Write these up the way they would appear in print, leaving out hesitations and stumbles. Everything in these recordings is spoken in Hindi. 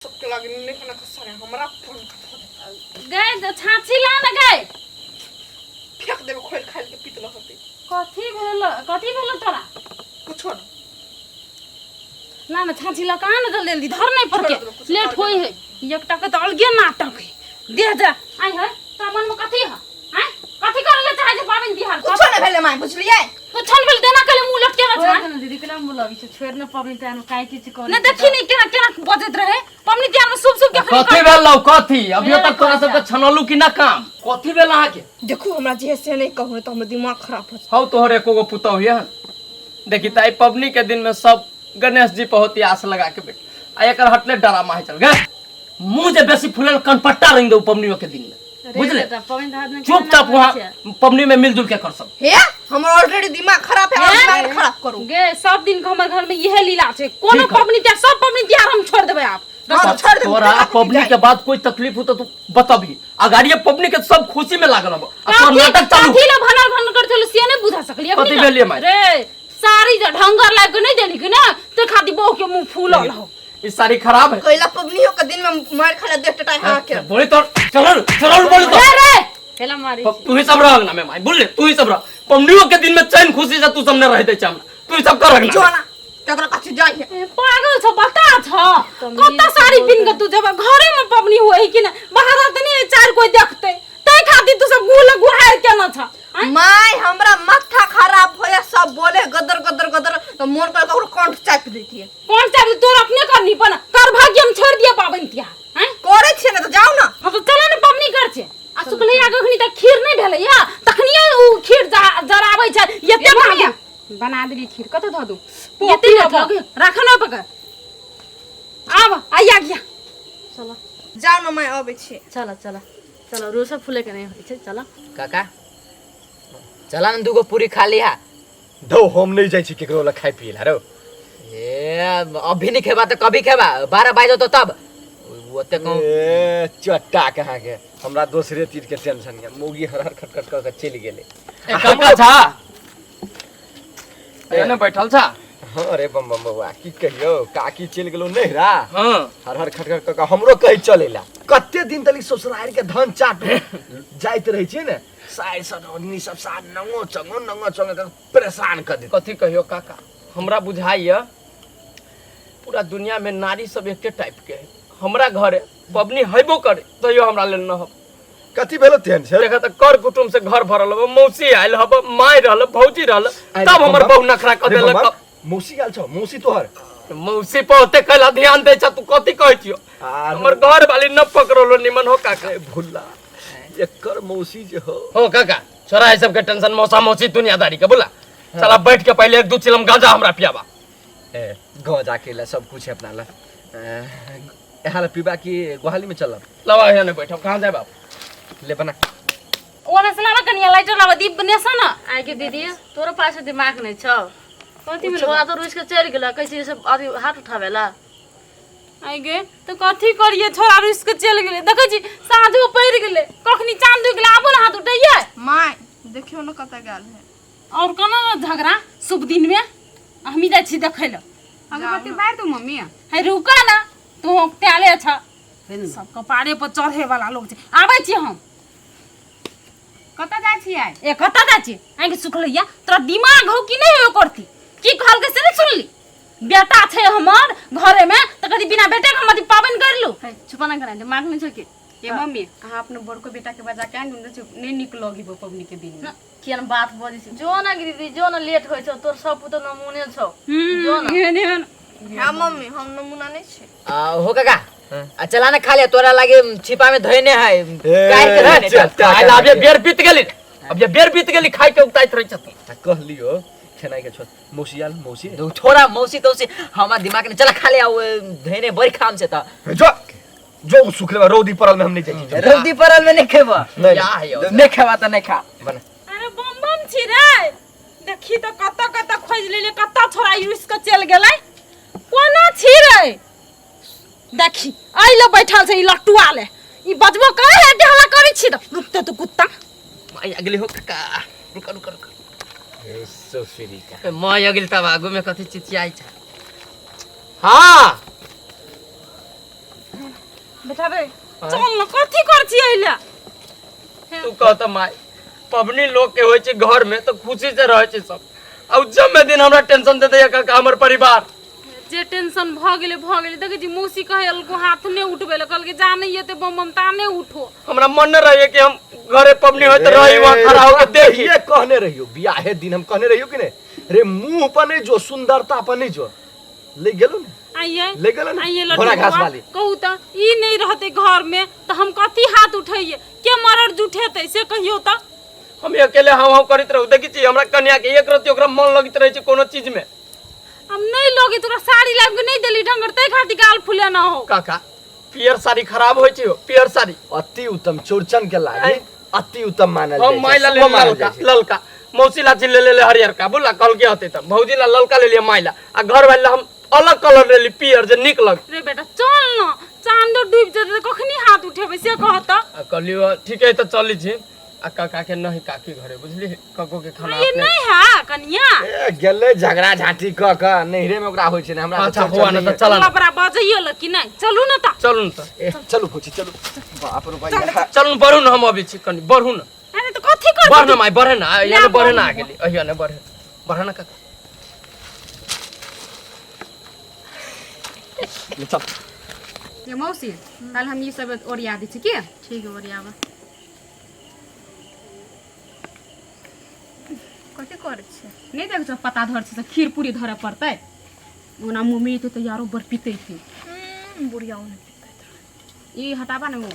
सबके लागे नहीं खाना सारे हमरा फोन गए तो छाछी ला ना गए फेंक देबे खोल खाल के पीतल होते कथी भेल तोरा कुछ ना ला ना छाछी ला कहां ना जल्दी धर नहीं पर के लेट होई है एकटा के तो अलगे नाटक है दे जा आई है सामान में कथी है हैं कथी कर ले चाहे पावन बिहार कुछ ना भेले माय बुझलिए तो छन भेल देना कले मुंह लटके ना छा दीदी केना बोलाबी छ छोड़ न पबनी त हम काहे किछ कर ना देखी नहीं केना केना बजत रहे पमनी त्यान में शुभ शुभ के कथी भेल लौ कथी अभी तक तोरा सब के छनलू कि ना काम कथी भेल आहा के देखो हमरा जे से नहीं कहू तो हमर दिमाग खराब हो हौ तोहर एको गो पुतौ हिय देखी ताई पबनी के दिन में सब गणेश जी पर होती आस लगा के बैठ आ एकर हटले डरामा है चल गए मुंह जे बेसी फुलल कनपट्टा रंग दो पबनियों के दिन में बुझले चुपचाप वहां पबनी में मिलजुल के कर सब हे हमर ऑलरेडी दिमाग खराब है और दिमाग खराब करू गे सब दिन हमर घर में यह लीला छे कोनो पबनी त्या सब पबनी त्या हम छोड़ देबे आप छोड़ दे तोरा पबनी के बाद कोई तकलीफ हो तो तू बताबी अगाड़ी पबनी के सब खुशी में लागल अब अपन नाटक चालू काठी ला भनर भनर करथल से नहीं बुझा सकलिए कथी भेलिए माय रे सारी ज ढंगर लाग के नहीं देली के ना तो खाती बहु के मुंह फूलल हो ई सारी खराब है कोइला पबनियों के दिन में मार खाला देख टाइ हां के बोले तो चल बोले तो रे केला मारी तू ही सब रह ना मैं माय बोल ले तू ही सब रह पबनियों के दिन में चैन खुशी से तू सामने रह दे चाम तू ही सब कर रखना जोना तकरा काठी जाई है पागल छ बता छ कत्ता साड़ी पिन के तू जब घरे में पबनी होई कि ना बाहर त नहीं चार कोई देखते तै खाती तू सब गुल गुहार के ना छ माय हमरा माथा खराब होया सब बोले गदर गदर गदर तो मोर कर ककरो कंठ चाप देती है कौन चाबी तोर अपने करनी पन कर भाग्य हम छोड़ दिया पाबन तिया हैं करे छे ना तो जाओ ना हम तो चला ना पबनी कर छे आ सुकले आगे खनी त खीर नहीं भेले या तखनिया उ खीर जराबै छ एते भाग्य बना देली खीर कत ध दू एते राख ना पकड़ आब आइया गया चलो जाओ ना मैं आबै छी चलो चलो चलो रोसा फूले के नहीं होई छै चलो काका चला न दुगो पूरी खा लिहा दो हम नहीं जाई छी केकरो ला खाइ पिए ला रो ए अभी नहीं खेबा तो कभी खेबा 12 बजे तो तब ओते कहूं ए चट्टा कहां के हमरा दूसरे चीज के टेंशन है मोगी हर हर खटखट कर के चल गेले काका छा एने बैठल छा हां अरे बम बम बउआ की कहियो काकी चल गेलो नहिरा हां हर हर खटखट कर के हमरो कहि चलेला कते दिन तली ससुराल के धन चाट जाइत रही छी ने साइड सडनी सब साथ नंगो चंगो के परेशान कर दे कथी कहियो काका हमरा बुझाइया पूरा दुनिया में नारी सब एके टाइप के है हमरा घरे पबनी हेबो करे तइयो हमरा लेल न हो कथी भेलो तेन से देखा त कर कुटुम से घर भरल हो मौसी आइल हब माय रहल भौजी रहल तब हमर बहु नखरा क देलक मौसी आल छ मौसी तोहर मौसी पर ओते कला ध्यान दे छ तू कथी कहै छियो हमर घर वाली न पकड़लो निमन हो काका भुल्ला एकर मौसी जे हो काका छोरा है सब के टेंशन मौसा मौसी दुनियादारी के बोला चला बैठ के पहले एक दो चिलम गांजा हमरा पियाबा ए गांजा के ला सब कुछ अपना ला एहाला पीबा की गोहाली में चलब लवा यहाँ बैठो कहां जाए बाप ले बना ओना से ना कनिया लाइटर लावा दीप बनेसा ना आइ के दीदी तोरो पास दिमाग नहीं छ कथि में छोरा तो रुस के चल गेला कैसे सब आदमी हाथ उठावेला आई गे तो कथी करिए छोरा रुस के चल गेले देखै छी साँझो पड़ गेले कखनी चांद उग गेले आबो ना हाथ उठाइए माय देखियो ना कत गेल है और कना झगड़ा शुभ दिन में हमी जाय छी देखै ल अगरबत्ती बार दो मम्मी है रुका ना तू त्याले छ सब कपारे पर चढ़े वाला लोग छै आबै छी हम कत जाय छी आइ ए कत जाय छी आइ के सुखलैया तोरा दिमाग हो कि नहीं हो करती की कहल के से नहीं सुनली बेटा छे हमर घरे में त कदी बिना बेटे के हम पाबन कर लू छुपा ना करा दिमाग नहीं छ के ए मम्मी अहाँ अपने बड़को बेटा के बजा के नहीं निक लगी पबनी के दिन में केन बात बजै छी जो ना दीदी जो ना लेट होय छ तोर सब पुतो नमूने छ जो ना हां मम्मी हम नमूना नहीं छे हो काका आ चला न खा ले तोरा लागे छिपा में धोइने है काट के धोइने चट्टा आइल अब ये बेर बीत गेली अब ये बेर बीत गेली खाइ के उताइत रह छथि कह लियो खेनाई के छोड़ मौसी आल मौसी दो छोरा मौसी तौसी हमरा दिमाग ने चला खा ले आओ धोइने बड़ी काम से त जो सुखले रोदी परल में हम नहीं जाई रोटी परल में नहीं खेबा या है यो नहीं खेबा त नहीं खा बना अरे बम बम छी रे देखी तो कत खोज लेले कत छोरा यूज के चल गेलै कोना छी रे देखी आइले बैठल छै ई लट्टुआ ले ई बजबो करे है हल्ला करै छी त रुकते तो कुत्ता माय अगली हो काका रुक रुक रुक सुसुरी का माय अगली तब आगु में कथि चिचियाई छ हां बेटा रे चल न कथी कर छी आइला तू कहता माय पबनी लोग के होय छै घर में तो खुशी से रहे छै सब अब जब में दिन हमरा टेंशन देते का हमर परिवार जे टेंशन भ गेले देखे जी मौसी कहल को हाथ ने उठबे ल कहल के जाने ये ते ममता ने उठो हमरा मन न रहे कि हम घरे पबनी होय त रही वहां खड़ा होके देखी ये कहने रहियो बियाहे दिन हम कहने रहियो कि ने रे मुंह पर नहीं जो सुंदरता पर नहीं जो ले गेलो ने आइए ले गेलो ने आइए घोड़ा घास वाली कहू त ई नहीं रहते घर में तो हम कथी हाथ उठाइए के मरर जुठेते से कहियो त हम अकेले हम करित रहू देखी छी हमरा कन्या के एक रति ओकरा मन लगित रहे छै कोनो चीज में हम नहीं लोगी तोरा साड़ी लाइब के नहीं देली ढंगर तै खाती गाल फुले ना हो काका पियर साड़ी खराब होय छै पियर साड़ी अति उत्तम चौरचन के लागे अति उत्तम मानल हम माइला ले ललका मौसी ला ले ले हरियर का बोला कल के होते त भौजी ला ललका ले लिया माइला आ घर वाला हम अलग कलर ले ली पियर जे निक लग रे बेटा चल न चांदो डूब जते कखनी हाथ उठेबे से कहत कहलियो ठीक है त चली छी आ काका के नहीं काकी घरे बुझली कको के खाना ये नहीं है कन्या ए गेले झगड़ा झाटी क क नहिरे में ओकरा होय छै ने हमरा अच्छा हुआ न त चल तोला बड़ा बजइयो ल कि नहीं चलू न त चलू न त चलू पूछी चलू बाप रे भैया चलू बढ़ू न हम अभी छी कनी बढ़ू न अरे तो कथी कर बढ़ न माई बढ़े न या न बढ़े न आ गेली अहिया न बढ़े बढ़े न काका ये मौसी कल हम ये सब ओरिया दी छी के ठीक है ओरियावा कथी करे छै नहीं देख छ पता धर छै खीर पूरी धरे पड़तै ओना मम्मी तो यारो बर पीते थी बुढ़िया ने पीते ई हटाबा न वो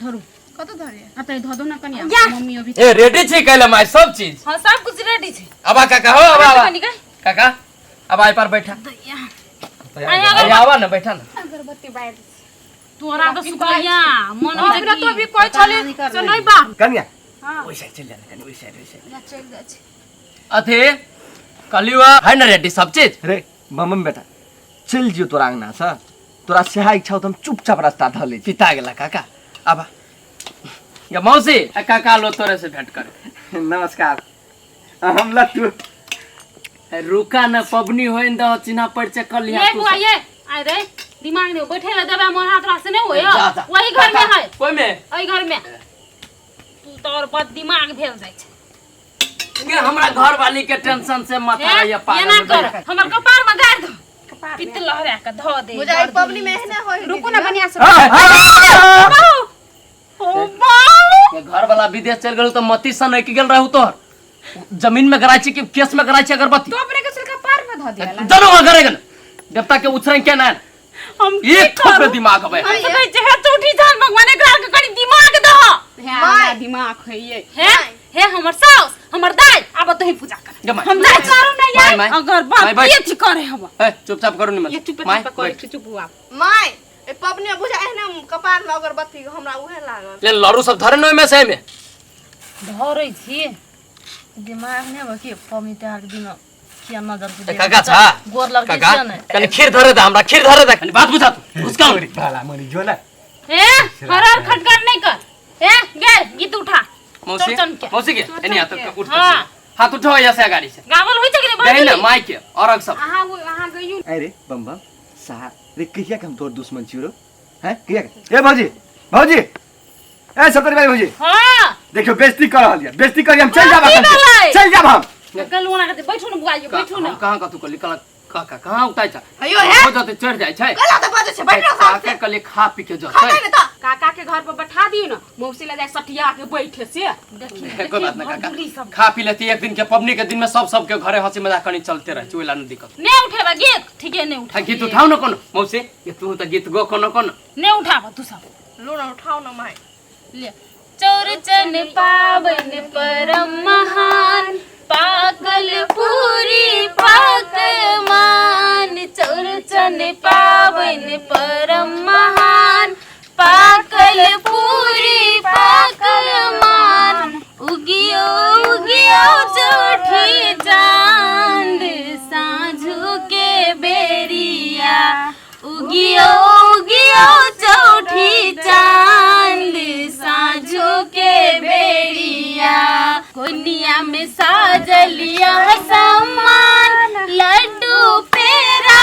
धरू कतो धरिए अतै ध दो न कनिया या। मम्मी अभी ए रेडी छी कैला माई सब चीज हां सब कुछ रेडी छै अब काका हो अब आवा कनी का काका अब आई पर बैठा आया आवा न बैठा न अगरबत्ती बाय तोरा तो सुकैया मन हमरा तो भी कोई छले से नहीं बा कन्या हां ओइ साइड चल जाना कन्या ओइ साइड या चल जा छै अथे कलिवा है न रेडी सब चीज रे मम्मी बेटा चल जियो तोरा अंगना से तोरा सेहा इच्छा हो त हम चुपचाप रास्ता धले पिता गेला काका अब या मौसी काका लो तोरे से भेंट करे नमस्कार हम लट्टू रुका न पबनी होय न त चिन्हा पड़ छ कलिया ये बुआ ये आय रे दिमाग ने बैठे ले देबे मोर हाथ रास्ते नहीं होय जा, जा। वही घर में है कोई में ओई घर में तू तोर पर दिमाग भेल जाय छै ये हमरा घर वाली के टेंशन से माथा या ये पागल ना हो कर जाए। हमर कपार में गाड़ दो पित लहरा के ध दे बुझाई पबनी में है ना होई रुको ना बनिया से ओ बाऊ ये घर वाला विदेश चल गेल त मती सन की गेल रहू तोहर जमीन में गराई छी कि केस में गराई छी अगरबत्ती तो अपने के सिर कपार में ध दिया जनो करेगा देवता के उछरन के ना हम एक ठोप पे दिमाग हवे हम तो कहै छै हे टूटी जान भगवान एकरा के कनी दिमाग दह है हमरा दिमाग है ये हे हमर सास हमर दाई आब तो ही पूजा कर जमाई। हम दाई करू नहीं माई, यार माई। अगर माई, बात बैठ। ये ची करे हम ए चुपचाप करू निमन ये चुप माई, चुप बैठ। कर चुप हुआ माय ए पबनी में बुझाई है ना कपार में अगरबत्ती हमरा उहे लागल ले लरू सब धरे नय में से में धरै छी दिमाग ने बकी पमी तार दिन किया नजर ए, काका छा गोर लग काका कनी खीर धरे दे हमरा खीर धरे दे कनी बात बुझा तू उसका भाला मनी जो ना हे हरर खटखट नहीं कर हे गेल गीत उठा मौसी चौरचन के। मौसी के एनी हाथ उठ हाँ। हाथ उठाओ ऐसे गाड़ी से गावल होई छै कि दे नहीं ना माई के और सब अहाँ गइयो अरे बम बम सा रे कहिया के हम तोर दुश्मन छी रो हैं कहिया के? ए भौजी भौजी ए सतरी भाई भौजी हां देखियो बेइज्जती कर रहल है बेइज्जती करी हम चल जाब की भेलै? चल जाब हम कल ओना के बैठू न बुआइयो बैठू न कहां का तू कली काका कहां उठाई छ अयो हे हो जाते चढ़ जाय छै गला तो बजे छै बैठ रहा काका कली खा पी के जो खा छै नहीं तो काका के घर पर बैठा दियो ना मौसी ले जाए सटिया के बैठे से कोई बात ना काका खा पी लेती एक दिन के पबनी के दिन में सब के घरे हंसी मजाक कनी चलते रहे चुला न दिक्कत ने उठेबा गीत ठीके ने उठा गीत उठाओ न कोनो मौसी ये तू त गीत गो कोनो ने उठाबा तू सब लो ना उठाओ ना माय ले चौरचन पावन परम महान पाकल पूरी पाकमान चौरचन पावन परम महान पाकल पूरी पाकमान उगियो उगियो चौठी चांद साँझू के बेरिया उगियो उगियो चौठी चांद साँझू के बेरिया कोनिया में साजलिया सामान लड्डू पेरा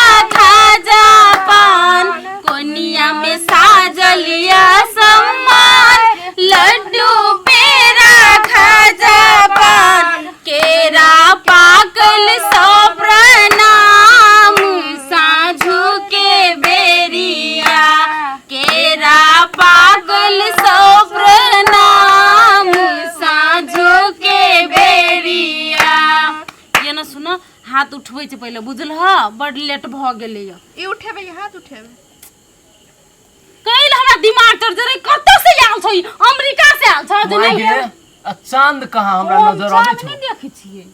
छै पहिले बुझल ह बड लेट भ गेलै य ई उठेबे ये हाथ उठेबे कैल हमरा दिमाग चढ़ जरे कत से आल छ ई अमेरिका से आल छ जे माय नहीं गे आ चांद कहाँ हमरा नजर आबै नहीं छै देखै छियै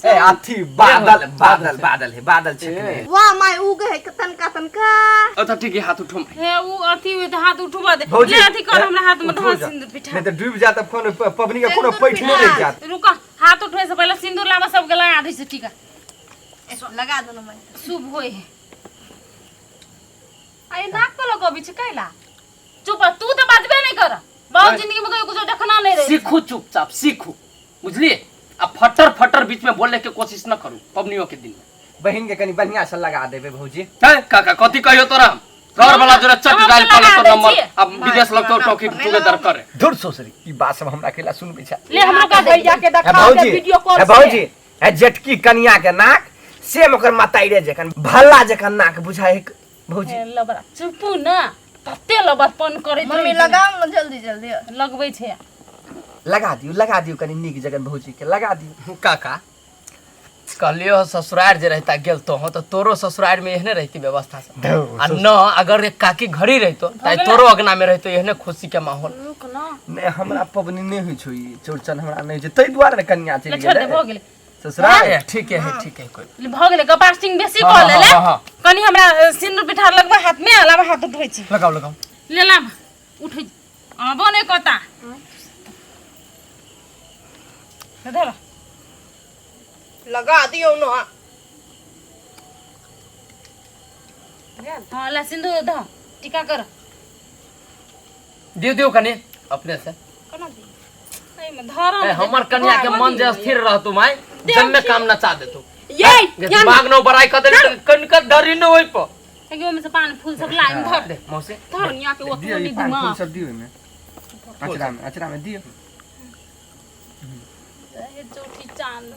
ए अथी बादल बादल बादल है बादल छकने वाह माय उगे है तनका तनका अच्छा ठीक है हाथ उठो हे उ अथी होय त हाथ उठबा दे भौजी, ले अथी कर हमरा हाथ में उठो धर जा। सिंदूर पिठा नहीं तो डूब जाता फोन पबनी का कोनो पैठ नहीं रह जात रुक हाथ उठवे से पहले सिंदूर लावा सब के लगा दै छै टीका लगा दो ना माय शुभ होय है आय नाक को लगबी छै कैला चुप तू तो बाजबे नहीं कर बहुत जिंदगी में कुछ देखना नहीं रहे सीखो चुपचाप सीखो बुझलिए अब फटर फटर बीच में बोलने की कोशिश न करू पबनियों के दिन में बहन के कनी बढ़िया से लगा देबे भौजी है काका कथी कहियो तोरा घर वाला जरा चट डाल पाले तो नंबर अब विदेश लग तो टॉकिंग टुगेदर करे दूर सोसरी ई बात सब हमरा केला सुनबे छै ले हमरा का भैया के ए देखा भौजी दे वीडियो कॉल ए भौजी ए जेटकी कनिया के नाक सेम ओकर माताई रे जखन भल्ला जखन नाक बुझाए भौजी लबरा चुपू ना तते लबरपन करे मम्मी लगाओ ना जल्दी जल्दी लगबै छै लगा दियो कनी नीक जगन भौजी के लगा दियो काका कहलियो ससुराल जे रहता गेल तो हो तो तोरो ससुराल में एहने रहती व्यवस्था से आ न अगर एक काकी घड़ी रहतो ताई तोरो अगना में रहतो एहने खुशी के माहौल रुक ना नहीं हमरा पबनी नहीं हुई छै ई चौरचन हमरा नहीं छै तै दुआरे कन्या चलि छोड़ दे गेलै भ गेलै ससुराल ठीक है कोई भ गेलै कपास्टिंग बेसी हाँ, क ले ले हाँ, हाँ। कनी हमरा सिंदूर पिठा लगबा हाथ में अलावा हाथ उठै छी लगाओ ले लाम उठै आबो नै कता धर लगा दियो ना हां ला सिंदूर ध टीका कर दियो कनी अपने से कना दी नहीं में धर ए, हमर कन्या के मन जे स्थिर रहतु माय जब में काम न चा देतु ये दिमाग न बड़ाई कर दे कनका डरी न होई प एगो में से पानी फूल सब लाई धर दे मौसी धर निया के दियो ओतनो ई नी पानी फूल दिमाग सब दियो में अचरा में दियो ए चौठी चांद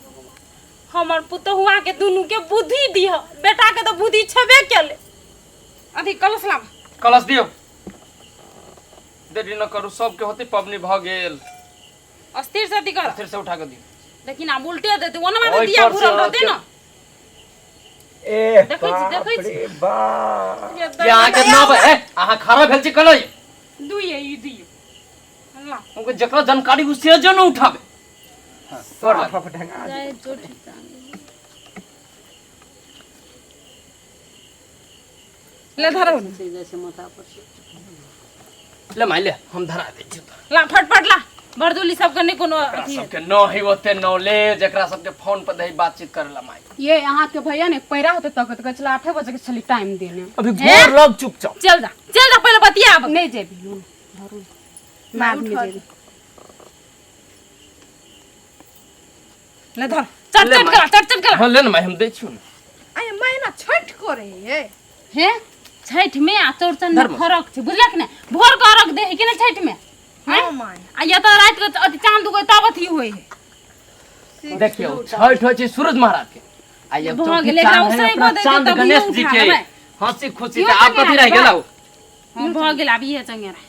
हमर पुतहुआ के दुनु के बुद्धि दिह बेटा के तो बुद्धि छबे केले अथी कलश लाम कलश दियो देरी न करू सबके होते पबनी भ गेल अस्थिर से अथी कर फिर से उठा के दियो लेकिन आप उल्टे देते ओना में ओइ दिया पर से घुरल रहते ना ए देखै छी, देखै छी। रे बा ये आहाँ के न ए आहाँ खरा भेल छी कलई दुइए ई दियो अल्लाह उनके जकरा जानकारी उ से जो न उठावे हां कर फफ ढंगा जय चौठी चांद ले धरो ले माय ले हम धरा दे छी ला फटफट ला बरदुली सब के नहीं कोनो अथी है। सबके न है ओते नॉलेज जकरा सबके फोन पर दही बातचीत करेला माय ये यहाँ के भैया ने पैरा होते तक तो चला 8 बजे के चली टाइम देने अभी गोर लग चुपचाप चल जा पहले बतिया अब नहीं जेबी धरू बाद में जेबी ले धर चट करा हां ले न माय हम दे छी आय महीना छठ करे ये हे छठ में आ चौरचन में धर्म। फरक छै बुझला कि नहीं भोर के अर्घ दे है कि नहीं छठ में हां माय आ या तो रात के अथी चांद उगे तब अथी होय है देखियो छठ होय छै सूरज महाराज के आ ये भऽ चौकी गेलै, चांद एकरा है उसै अपना कऽ देतै चांद तब गणेश इहो जी उठा के लेबै। हंसी खुशी इहो से आप कथी चंगेरा रह गेलौ हम भ गेल अब इहे चंगेरा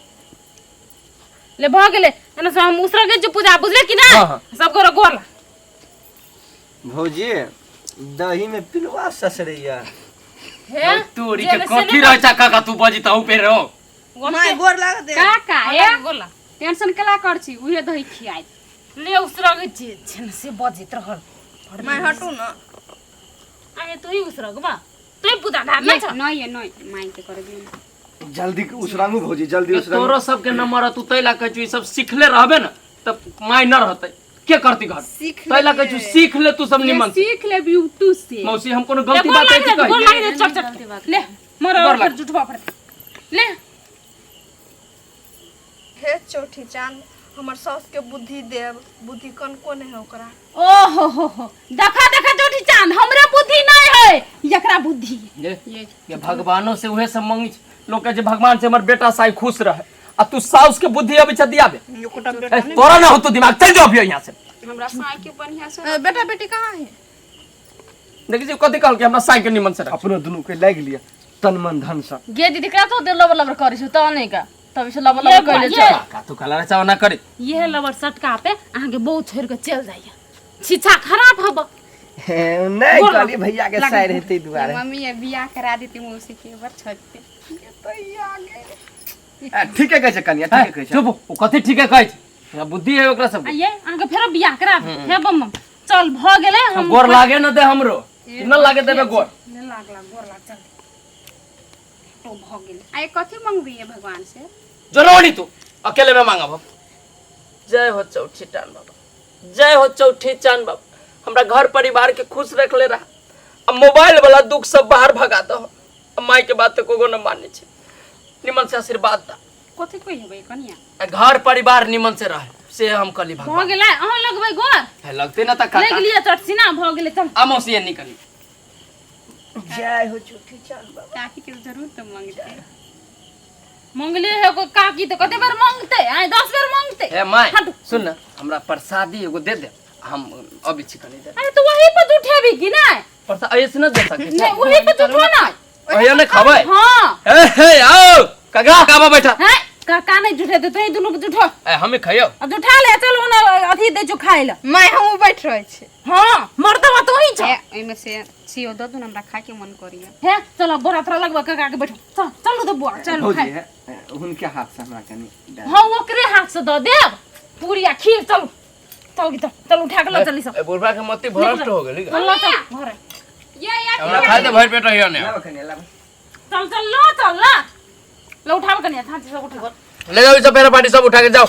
ले भ गेले एना से हम उसरा के पूजा बुझले कि नहीं हाँ, हाँ। सब करो गोला भौजी दही में पिलवा ससरैया हे तोरी जे के में से कथी नहीं रह चा काका तू बजी ताऊ पे रहो माय गोर लगा दे काका ए गोला टेंशन केला कर छी उहे दही खियाई ले उसरा के छन से बजित रहल माय हटू ना आए तू ही उसरा के बा तू पूजा धार ये ना छ नहीं माई के कर दी जल्दी उसरांगू भौजी जल्दी उसरांगू तोरो सबके नंबर तू तैला कहै छु ई सब सीखले रहबे न तब माय न रहतै के करती घर सीख तैला कहै छु सीख ले तू सब निमन से। सीख ले यूट्यूब से मौसी हम कोनो गलती बात है कि गोल कही लागे चट ले मोर गोर और लाग। जुठवा पड़ ले हे चौठी चांद हमर सास के बुद्धि देव बुद्धि कन कोन है ओकरा ओ हो देखा जोठी चांद हमरे बुद्धि नहीं है एकरा बुद्धि है। ये भगवानों से उहे सब मांगी लोग के जे भगवान से हमर बेटा साई खुश रहे आ तू साउस के बुद्धि अभी छ दियाबे योकोटा ए, तोरा ना हो तो दिमाग चल जाओ अभी यहाँ से हमरा साई के बढ़िया से बेटा बेटी कहाँ है देखी जी कथी कहल के हमरा साई के निमन से रख अपनो दुनू के लाग लिया तन मन धन सा गे दीदी का तो लबर लबर करै छु त नहीं का तब से लबर लबर कइले ये छ का तू कला चाव ना करे ये लवर सटका पे अहाँ के बहुत छोड़ के चल जाइए छिछा खराब हब नहीं कहली भैया के साइड रहते दुआरे मम्मी ये बियाह करा देती मौसी के बर छते ठीक है कैसे कनिया ठीक है कैसे चुप ओ कथि ठीक है कहै छै बुद्धि है ओकरा सब आइए अहाँके फेरो बियाह करा हे बम चल भ गेलै हम गोर लागे न दे हमरो न लागे देबे गोर ले लागला गोर लाग चल तो भ गेलै आए कथी मांगबी है भगवान से जरूरी तू अकेले में मांगब जय हो चौठी चान बाबा जय हो चौठी चान बाबा हमरा घर परिवार के खुश रख ले रहा अब मोबाइल वाला दुख सब बाहर भगा दो अब माई के बात को न माने छे निमन से आशीर्वाद दा कथी कोई हेबै कनिया घर परिवार निमन से रहे से हम कली भ भगवान गेलै अहाँ लगबै गोर है लगते ना तक लग लिया चटसिना भ गेलै चल आमोसी निकली जय हो चौठी चान बाबा काकी के जरूर तो मांगते मंगले है को काकी तो कते बार मांगते आइ 10 बार मांगते ए माई हट। सुन ना हमरा प्रसादी एगो दे दे हम अभी चिकन दे अरे तो वही पे उठेबी कि नहीं प्रसाद ऐसे न दे सके नहीं वही पे उठो ना ओहिया ने खबै हां ए हे आओ कगा काबा बैठा है का नहीं जुठे दे तो ही दोनों जुठो ए हमें खइयो अब जुठा ले चल ओना अथी दे जो खाइ ल मैं हम बैठ रहे छे हां मर्दवा तो ही छ ए एमे से सीओ दो न हमरा खाए के मन करिया है चलो बोरा थोड़ा लगवा काका के बैठो चल चलो तो बुआ चल भौजी खाइ है उनके हाथ से हमरा कनी हां ओकरे हाथ से द देब पूरी आ खीर चल चल गीता चल उठा के ल चली सब ए बुढ़बा के मत्ती भ्रष्ट हो गेली चल ल चल घरे ये हमरा खाए तो भर पेट रहियो ने लाओ कनिया लाओ चल चल ल उठा कनिया था सब उठा ले जाओ सब पेरा पार्टी सब उठा के जाओ